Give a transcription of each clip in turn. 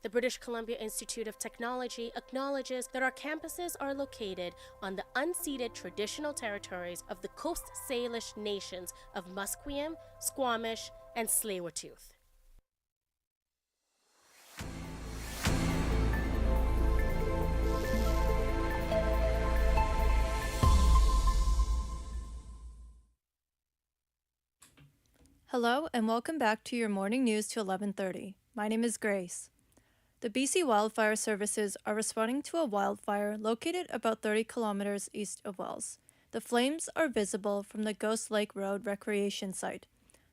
The British Columbia Institute of Technology acknowledges that our campuses are located on the unceded traditional territories of the Coast Salish nations of Musqueam, Squamish, and Tsleil-Waututh. Hello and welcome back to your morning news to 11:30. My name is Grace. The BC Wildfire Services are responding to a wildfire located about 30 kilometers east of Wells. The flames are visible from the Ghost Lake Road recreation site.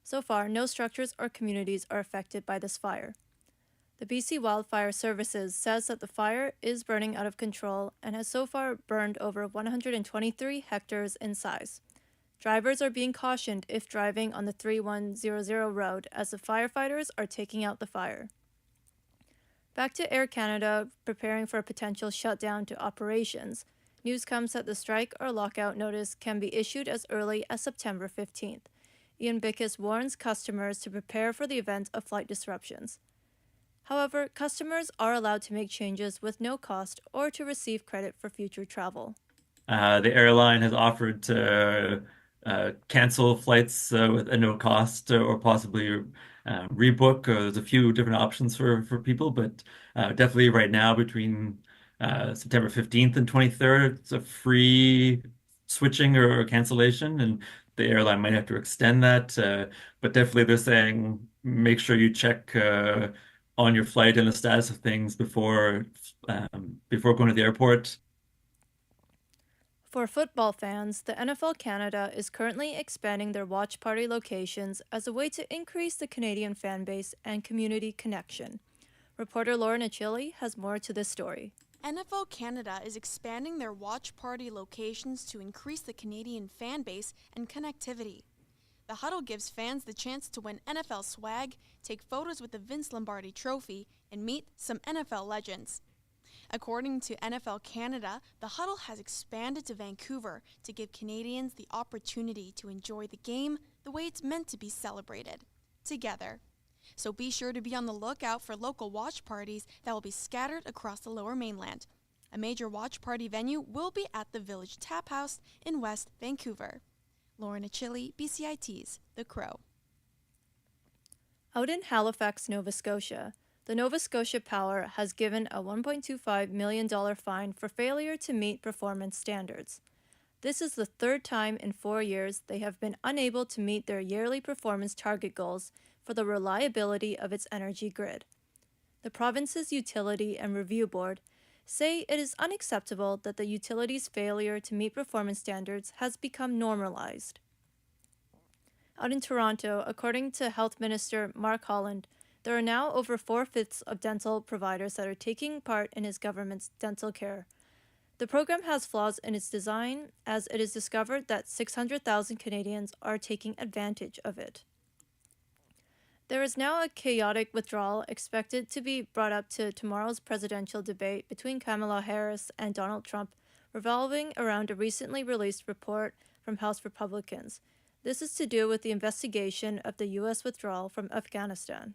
So far, no structures or communities are affected by this fire. The BC Wildfire Services says that the fire is burning out of control and has so far burned over 123 hectares in size. Drivers are being cautioned if driving on the 3100 road as the firefighters are taking out the fire. Back to Air Canada preparing for a potential shutdown to operations. News comes that the strike or lockout notice can be issued as early as September 15th. Ian Bickus warns customers to prepare for the event of flight disruptions. However, customers are allowed to make changes with no cost or to receive credit for future travel. The airline has offered to cancel flights with no cost or possibly rebook. There's a few different options for people, but definitely right now between September 15th and 23rd, it's a free switching or cancellation, and the airline might have to extend that. But definitely they're saying make sure you check on your flight and the status of things before going to the airport. For football fans, the NFL Canada is currently expanding their watch party locations as a way to increase the Canadian fan base and community connection. Reporter Lauren Achille has more to this story. NFL Canada is expanding their watch party locations to increase the Canadian fan base and connectivity. The huddle gives fans the chance to win NFL swag, take photos with the Vince Lombardi Trophy, and meet some NFL legends. According to NFL Canada, the huddle has expanded to Vancouver to give Canadians the opportunity to enjoy the game the way it's meant to be celebrated, together. So be sure to be on the lookout for local watch parties that will be scattered across the Lower Mainland. A major watch party venue will be at the Village Tap House in West Vancouver. Lauren Achille, BCIT's The Crow. Out in Halifax, Nova Scotia, the Nova Scotia Power has given a $1.25 million fine for failure to meet performance standards. This is the third time in 4 years they have been unable to meet their yearly performance target goals for the reliability of its energy grid. The province's Utility and Review Board say it is unacceptable that the utility's failure to meet performance standards has become normalized. Out in Toronto, according to Health Minister Mark Holland, there are now over 4/5 of dental providers that are taking part in his government's dental care. The program has flaws in its design, as it is discovered that 600,000 Canadians are taking advantage of it. There is now a chaotic withdrawal expected to be brought up to tomorrow's presidential debate between Kamala Harris and Donald Trump, revolving around a recently released report from House Republicans. This is to do with the investigation of the U.S. withdrawal from Afghanistan.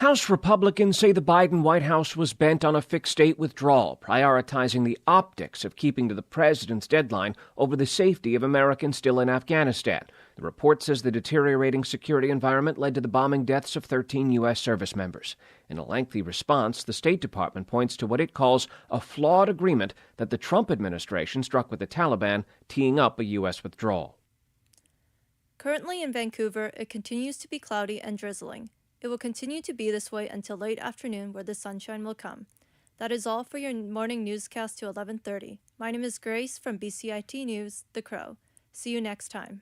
House Republicans say the Biden White House was bent on a fixed-date withdrawal, prioritizing the optics of keeping to the president's deadline over the safety of Americans still in Afghanistan. The report says the deteriorating security environment led to the bombing deaths of 13 U.S. service members. In a lengthy response, the State Department points to what it calls a flawed agreement that the Trump administration struck with the Taliban, teeing up a U.S. withdrawal. Currently in Vancouver, it continues to be cloudy and drizzling. It will continue to be this way until late afternoon, where the sunshine will come. That is all for your morning newscast to 11:30. My name is Grace from BCIT News, The Crow. See you next time.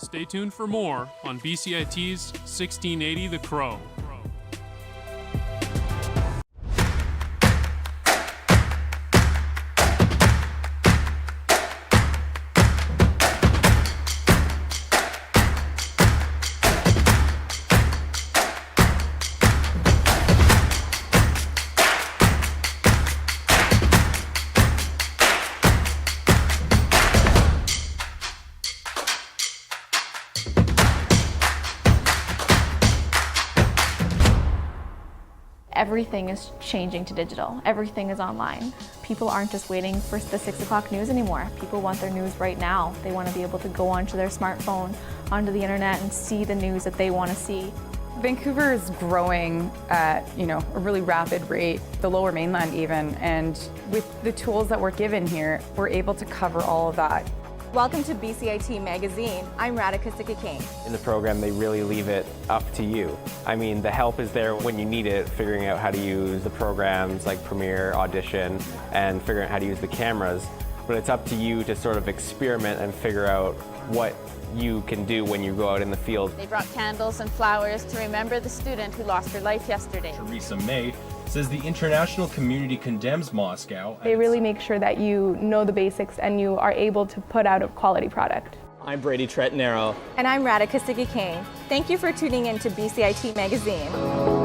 Stay tuned for more on BCIT's 1680 The Crow. everything is changing to digital. Everything is online. People aren't just waiting for the 6 o'clock news anymore. People want their news right now. They want to be able to go onto their smartphone, onto the internet, and see the news that they want to see. Vancouver is growing at, a really rapid rate, the Lower Mainland even, and with the tools that we're given here, we're able to cover all of that. Welcome to BCIT Magazine. I'm Radhika King. In the program, they really leave it up to you. I mean, the help is there when you need it, figuring out how to use the programs like Premiere, Audition, and figuring out how to use the cameras. But it's up to you to sort of experiment and figure out what you can do when you go out in the field. They brought candles and flowers to remember the student who lost her life yesterday. Theresa May says the international community condemns Moscow. They really make sure that you know the basics and you are able to put out a quality product. I'm Brady Tretanero. And I'm Radhika King. Thank you for tuning in to BCIT Magazine.